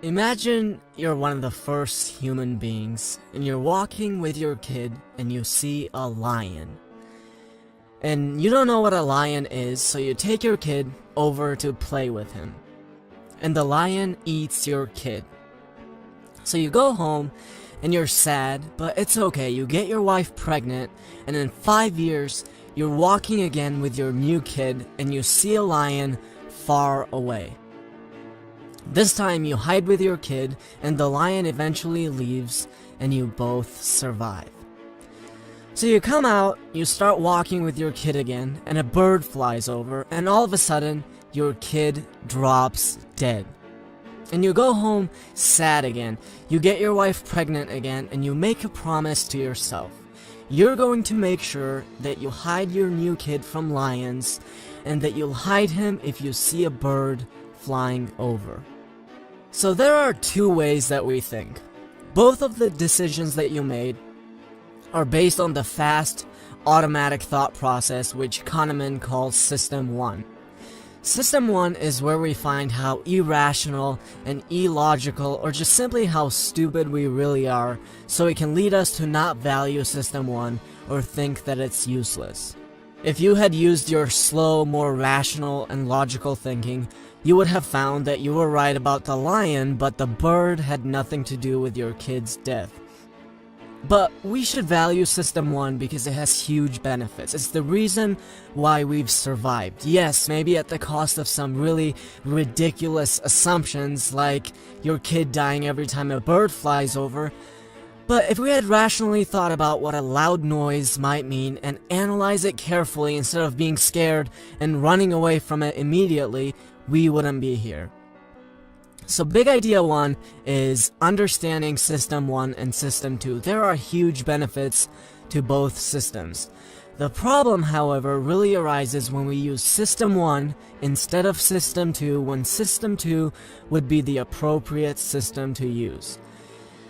Imagine you're one of the first human beings, and you're walking with your kid, and you see a lion. And you don't know what a lion is, so you take your kid over to play with him. And the lion eats your kid. So you go home, and you're sad, but it's okay. You get your wife pregnant, and in 5 years, you're walking again with your new kid, and you see a lion far away. This time you hide with your kid, and the lion eventually leaves, and you both survive. So you come out, you start walking with your kid again, and a bird flies over, and all of a sudden, your kid drops dead. And you go home sad again, you get your wife pregnant again, and you make a promise to yourself. You're going to make sure that you hide your new kid from lions, and that you'll hide him if you see a bird flying over. So there are two ways that we think. Both of the decisions that you made are based on the fast, automatic thought process which Kahneman calls System 1. System 1 is where we find how irrational and illogical or just simply how stupid we really are, so it can lead us to not value System 1 or think that it's useless. If you had used your slow, more rational and logical thinking, you would have found that you were right about the lion, but the bird had nothing to do with your kid's death. But we should value System 1 because it has huge benefits. It's the reason why we've survived. Yes, maybe at the cost of some really ridiculous assumptions, like your kid dying every time a bird flies over. But if we had rationally thought about what a loud noise might mean and analyze it carefully instead of being scared and running away from it immediately, we wouldn't be here. So big idea 1 is understanding System 1 and System 2. There are huge benefits to both systems. The problem, however, really arises when we use System 1 instead of System 2, when System 2 would be the appropriate system to use.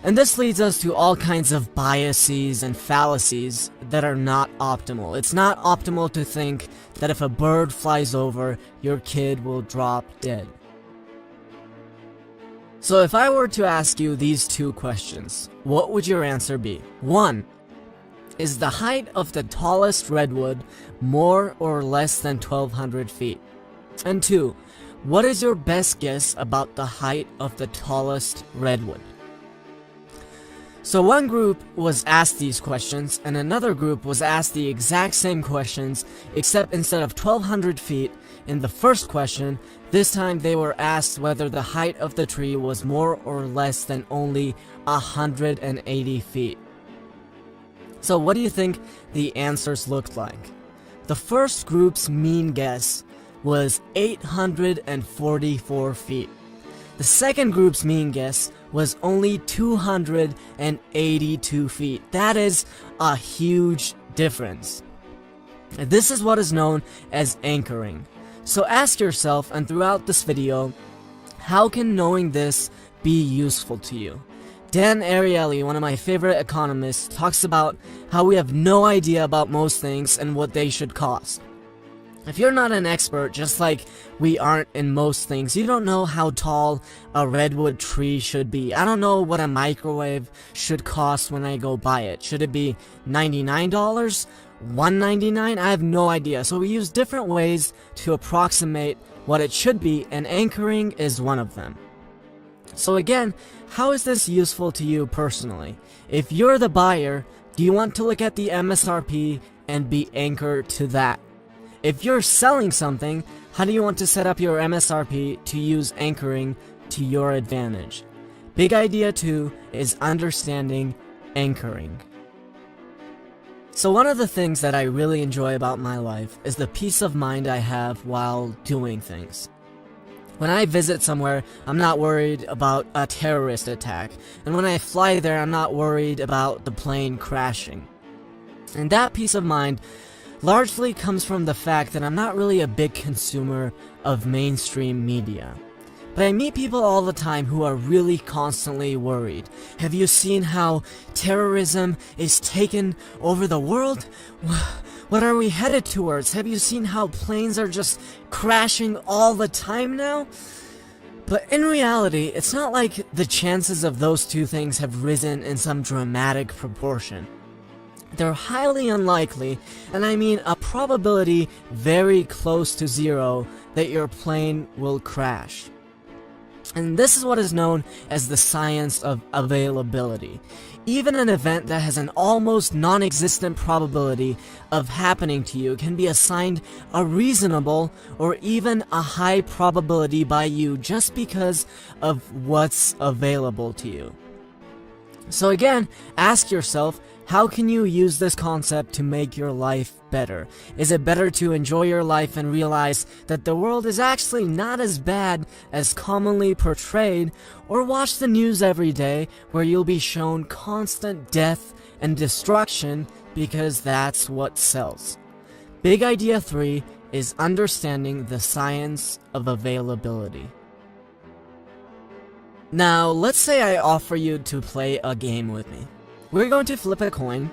And this leads us to all kinds of biases and fallacies that are not optimal. It's not optimal to think that if a bird flies over, your kid will drop dead. So if I were to ask you these two questions, what would your answer be? 1. Is the height of the tallest redwood more or less than 1,200 feet? And 2. What is your best guess about the height of the tallest redwood? So one group was asked these questions, and another group was asked the exact same questions, except instead of 1,200 feet in the first question, this time they were asked whether the height of the tree was more or less than only 180 feet. So what do you think the answers looked like? The first group's mean guess was 844 feet. The second group's mean guess was only 282 feet. That is a huge difference. This is what is known as anchoring. So ask yourself, and throughout this video, how can knowing this be useful to you? Dan Ariely, one of my favorite economists, talks about how we have no idea about most things and what they should cost. If you're not an expert, just like we aren't in most things, you don't know how tall a redwood tree should be. I don't know what a microwave should cost when I go buy it. Should it be $99? $199? I have no idea. So we use different ways to approximate what it should be, and anchoring is one of them. So again, how is this useful to you personally? If you're the buyer, do you want to look at the MSRP and be anchored to that? If you're selling something, how do you want to set up your MSRP to use anchoring to your advantage? Big idea 2 is understanding anchoring. So one of the things that I really enjoy about my life is the peace of mind I have while doing things. When I visit somewhere, I'm not worried about a terrorist attack, and when I fly there, I'm not worried about the plane crashing. And that peace of mind largely comes from the fact that I'm not really a big consumer of mainstream media. But I meet people all the time who are really constantly worried. Have you seen how terrorism is taking over the world? What are we headed towards? Have you seen how planes are just crashing all the time now? But in reality, it's not like the chances of those two things have risen in some dramatic proportion. They're highly unlikely, and I mean a probability very close to zero that your plane will crash. And this is what is known as the science of availability. Even an event that has an almost non-existent probability of happening to you can be assigned a reasonable or even a high probability by you just because of what's available to you. So again, ask yourself, how can you use this concept to make your life better? Is it better to enjoy your life and realize that the world is actually not as bad as commonly portrayed, or watch the news every day where you'll be shown constant death and destruction because that's what sells? Big idea 3 is understanding the science of availability. Now, let's say I offer you to play a game with me. We're going to flip a coin,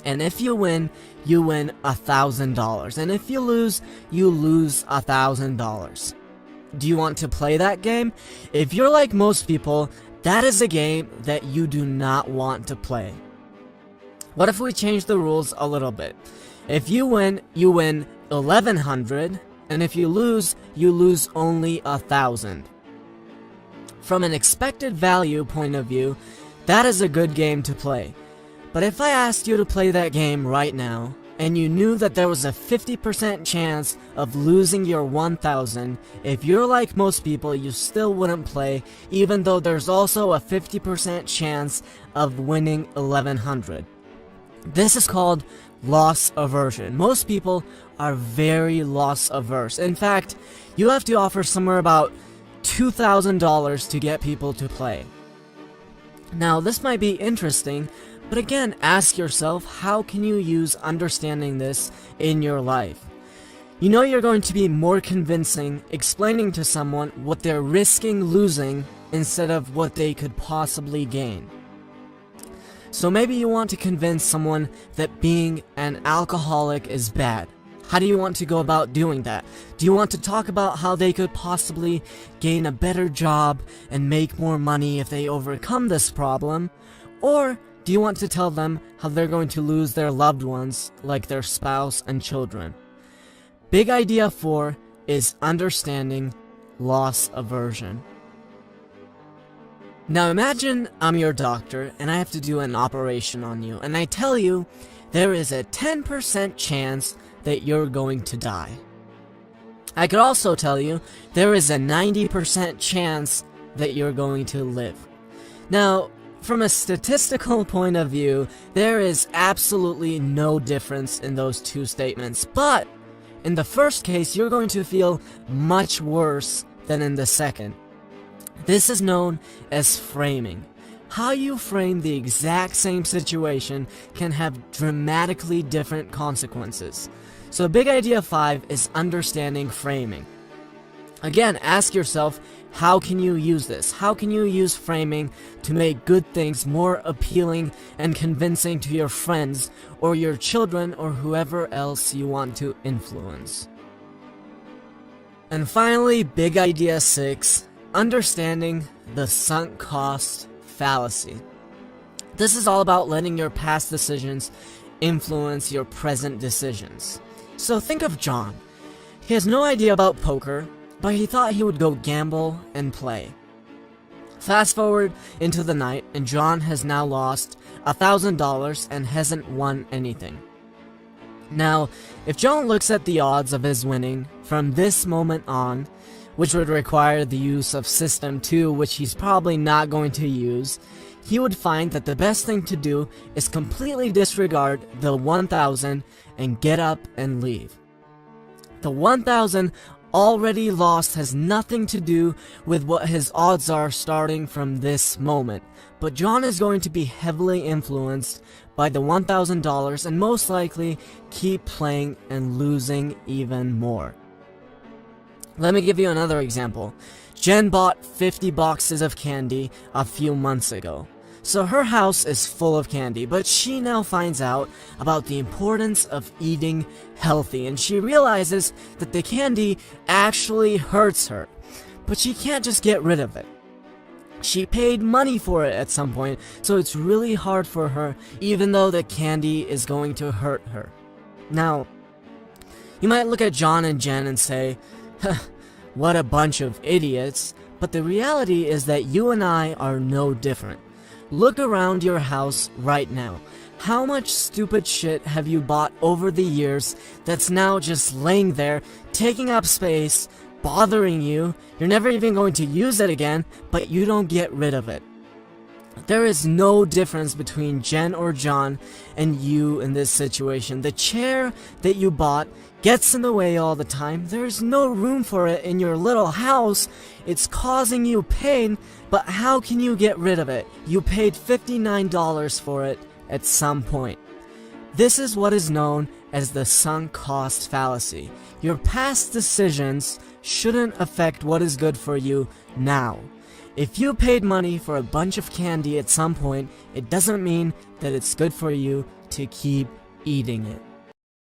and if you win $1,000, and if you lose $1,000. Do you want to play that game? If you're like most people, that is a game that you do not want to play. What if we change the rules a little bit? If you win $1,100, and if you lose only $1,000. From an expected value point of view, that is a good game to play. But if I asked you to play that game right now, and you knew that there was a 50% chance of losing your 1,000, if you're like most people, you still wouldn't play, even though there's also a 50% chance of winning 1,100. This is called loss aversion. Most people are very loss averse. In fact, you have to offer somewhere about $2,000 to get people to play. Now, this might be interesting, but again, ask yourself, how can you use understanding this in your life? You know you're going to be more convincing explaining to someone what they're risking losing instead of what they could possibly gain. So maybe you want to convince someone that being an alcoholic is bad. How do you want to go about doing that? Do you want to talk about how they could possibly gain a better job and make more money if they overcome this problem? Or do you want to tell them how they're going to lose their loved ones, like their spouse and children? Big idea 4 is understanding loss aversion. Now imagine I'm your doctor and I have to do an operation on you, and I tell you there is a 10% chance that you're going to die. I could also tell you there is a 90% chance that you're going to live. Now, from a statistical point of view, there is absolutely no difference in those two statements, but in the first case, you're going to feel much worse than in the second. This is known as framing. How you frame the exact same situation can have dramatically different consequences. So big idea 5 is understanding framing. Again, ask yourself, how can you use this? How can you use framing to make good things more appealing and convincing to your friends or your children or whoever else you want to influence? And finally, big idea 6, understanding the sunk cost fallacy. This is all about letting your past decisions influence your present decisions. So think of John. He has no idea about poker, but he thought he would go gamble and play. Fast forward into the night, and John has now lost $1,000 and hasn't won anything. Now, if John looks at the odds of his winning from this moment on, which would require the use of System 2, which he's probably not going to use, he would find that the best thing to do is completely disregard the 1,000 and get up and leave. The 1,000 already lost has nothing to do with what his odds are starting from this moment, but John is going to be heavily influenced by the $1,000 and most likely keep playing and losing even more. Let me give you another example. Jen bought 50 boxes of candy a few months ago. So her house is full of candy, but she now finds out about the importance of eating healthy, and she realizes that the candy actually hurts her. but she can't just get rid of it. She paid money for it at some point, so it's really hard for her, even though the candy is going to hurt her. Now, you might look at John and Jen and say, what a bunch of idiots, but the reality is that you and I are no different. Look around your house right now. How much stupid shit have you bought over the years that's now just laying there, taking up space, bothering you? You're never even going to use it again, but you don't get rid of it. There is no difference between Jen or John and you in this situation. The chair that you bought gets in the way all the time. There's no room for it in your little house. It's causing you pain, but how can you get rid of it? You paid $59 for it at some point. This is what is known as the sunk cost fallacy. Your past decisions shouldn't affect what is good for you now. If you paid money for a bunch of candy at some point, it doesn't mean that it's good for you to keep eating it.